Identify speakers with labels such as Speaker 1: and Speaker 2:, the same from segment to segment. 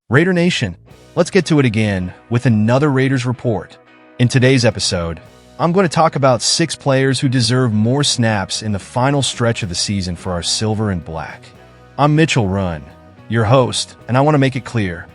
Speaker 1: Raider Nation, let's get to it again with another Raiders report. In today's episode, I'm going to talk about 6 players who deserve more snaps in the final stretch of the season for our silver and black. I'm Mitchell Runn, your host, and I want to make it clear.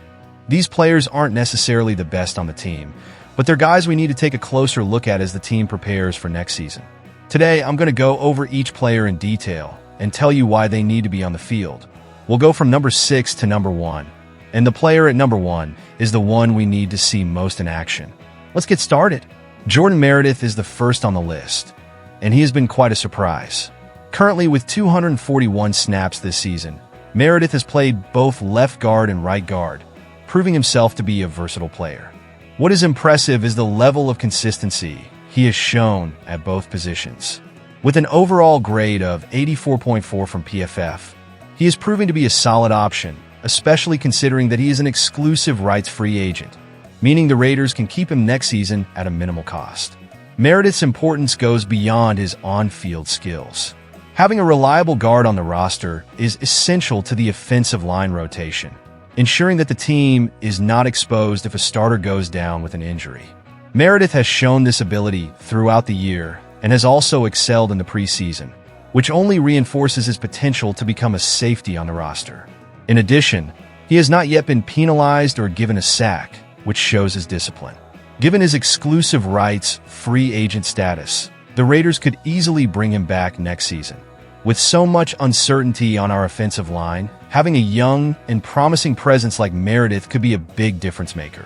Speaker 1: These players aren't necessarily the best on the team, but they're guys we need to take a closer look at as the team prepares for next season. Today, I'm going to go over each player in detail and tell you why they need to be on the field. We'll go from number 6 to number 1. And the player at number 1 is the one we need to see most in action. Let's get started. Jordan Meredith is the first on the list, and he has been quite a surprise. Currently with 241 snaps this season, Meredith has played both left guard and right guard, proving himself to be a versatile player. What is impressive is the level of consistency he has shown at both positions. With an overall grade of 84.4 from PFF, he is proving to be a solid option, especially considering that he is an exclusive rights free agent, meaning the Raiders can keep him next season at a minimal cost. Meredith's importance goes beyond his on-field skills. Having a reliable guard on the roster is essential to the offensive line rotation, ensuring that the team is not exposed if a starter goes down with an injury. Meredith has shown this ability throughout the year and has also excelled in the preseason, which only reinforces his potential to become a safety on the roster. In addition, he has not yet been penalized or given a sack, which shows his discipline. Given his exclusive rights free agent status, the Raiders could easily bring him back next season. With so much uncertainty on our offensive line, having a young and promising presence like Meredith could be a big difference maker.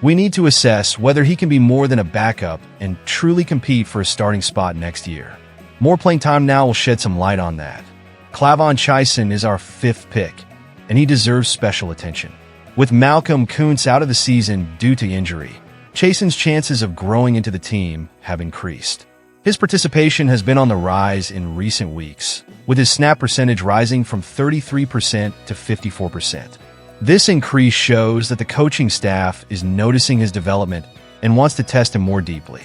Speaker 1: We need to assess whether he can be more than a backup and truly compete for a starting spot next year. More playing time now will shed some light on that. Chanson is our 5th pick, and he deserves special attention. With Malcolm Kuntz out of the season due to injury, Chanson's chances of growing into the team have increased. His participation has been on the rise in recent weeks, with his snap percentage rising from 33% to 54%. This increase shows that the coaching staff is noticing his development and wants to test him more deeply.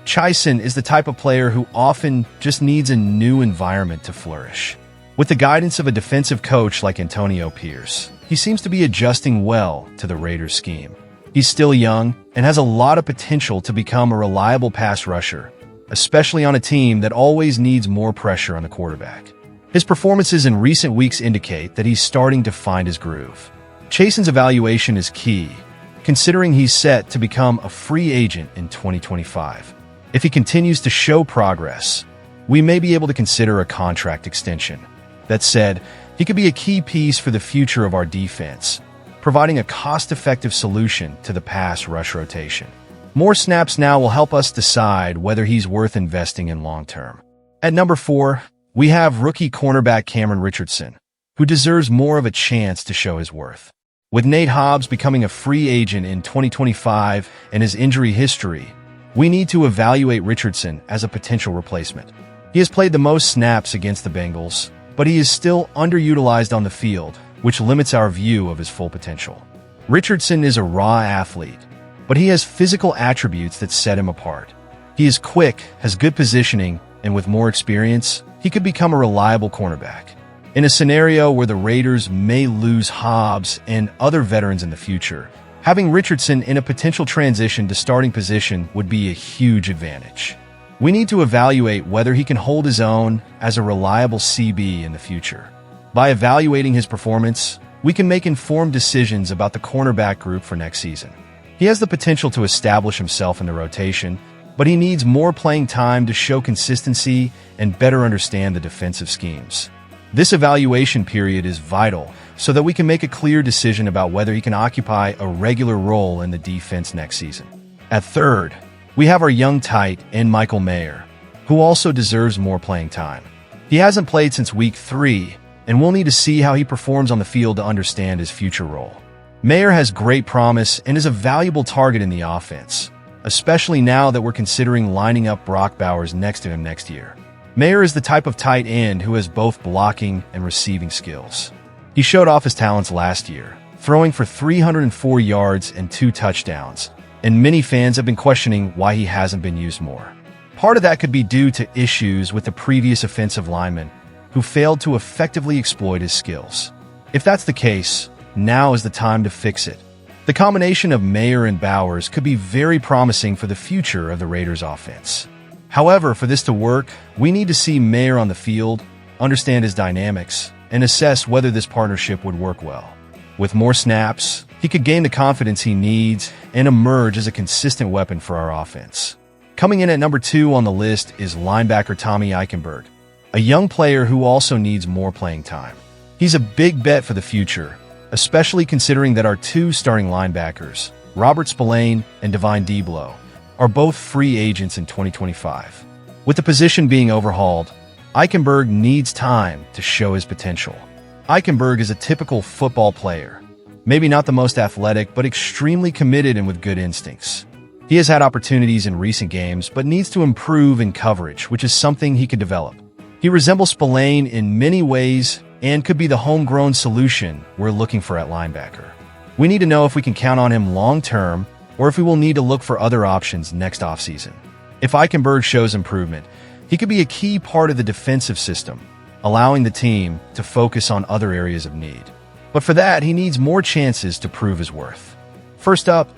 Speaker 1: Chanson is the type of player who often just needs a new environment to flourish. With the guidance of a defensive coach like Antonio Pierce, he seems to be adjusting well to the Raiders' scheme. He's still young and has a lot of potential to become a reliable pass rusher, especially on a team that always needs more pressure on the quarterback. His performances in recent weeks indicate that he's starting to find his groove. Chanson's evaluation is key, considering he's set to become a free agent in 2025. If he continues to show progress, we may be able to consider a contract extension. That said, he could be a key piece for the future of our defense, providing a cost-effective solution to the pass rush rotation. More snaps now will help us decide whether he's worth investing in long-term. At number 4, we have rookie cornerback Richardson, who deserves more of a chance to show his worth. With Nate Hobbs becoming a free agent in 2025 and his injury history, we need to evaluate Richardson as a potential replacement. He has played the most snaps against the Bengals, but he is still underutilized on the field, which limits our view of his full potential. Richardson is a raw athlete, but he has physical attributes that set him apart. He is quick, has good positioning, and with more experience, he could become a reliable cornerback. In a scenario where the Raiders may lose Hobbs and other veterans in the future, having Richardson in a potential transition to starting position would be a huge advantage. We need to evaluate whether he can hold his own as a reliable CB in the future. By evaluating his performance, we can make informed decisions about the cornerback group for next season. He has the potential to establish himself in the rotation, but he needs more playing time to show consistency and better understand the defensive schemes. This evaluation period is vital so that we can make a clear decision about whether he can occupy a regular role in the defense next season. At 3rd, we have our young tight end Michael Mayer, who also deserves more playing time. He hasn't played since week 3, and we'll need to see how he performs on the field to understand his future role. Mayer has great promise and is a valuable target in the offense, especially now that we're considering lining up Brock Bowers next to him next year. Mayer is the type of tight end who has both blocking and receiving skills. He showed off his talents last year, throwing for 304 yards and 2 touchdowns, and many fans have been questioning why he hasn't been used more. Part of that could be due to issues with the previous offensive lineman, who failed to effectively exploit his skills. If that's the case, now is the time to fix it. The combination of Mayer and Bowers could be very promising for the future of the Raiders' offense. However, for this to work, we need to see Mayer on the field, understand his dynamics, and assess whether this partnership would work well. With more snaps, he could gain the confidence he needs and emerge as a consistent weapon for our offense. Coming in at number 2 on the list is linebacker Tommy Ikenberg, a young player who also needs more playing time. He's a big bet for the future, especially considering that our 2 starting linebackers, Robert Spillane and Divine Deablo, are both free agents in 2025. With the position being overhauled, Ikenberg needs time to show his potential. Ikenberg is a typical football player, maybe not the most athletic, but extremely committed and with good instincts. He has had opportunities in recent games, but needs to improve in coverage, which is something he could develop. He resembles Spillane in many ways and could be the homegrown solution we're looking for at linebacker. We need to know if we can count on him long-term or if we will need to look for other options next offseason. If Ikenberg shows improvement, he could be a key part of the defensive system, allowing the team to focus on other areas of need. But for that, he needs more chances to prove his worth. First up,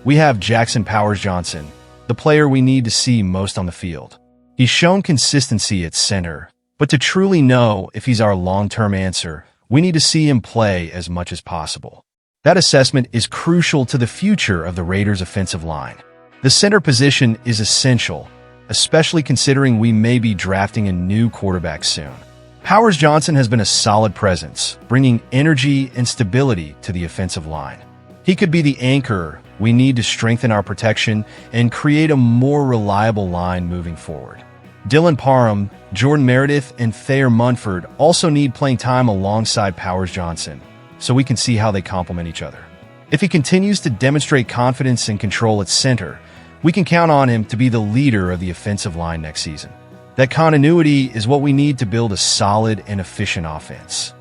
Speaker 1: we have Jackson Powers-Johnson, the player we need to see most on the field. He's shown consistency at center, but to truly know if he's our long-term answer, we need to see him play as much as possible. That assessment is crucial to the future of the Raiders' offensive line. The center position is essential, especially considering we may be drafting a new quarterback soon. Powers-Johnson has been a solid presence, bringing energy and stability to the offensive line. He could be the anchor we need to strengthen our protection and create a more reliable line moving forward. Dylan Parham, Jordan Meredith, and Thayer Munford also need playing time alongside Powers-Johnson, so we can see how they complement each other. If he continues to demonstrate confidence and control at center, we can count on him to be the leader of the offensive line next season. That continuity is what we need to build a solid and efficient offense.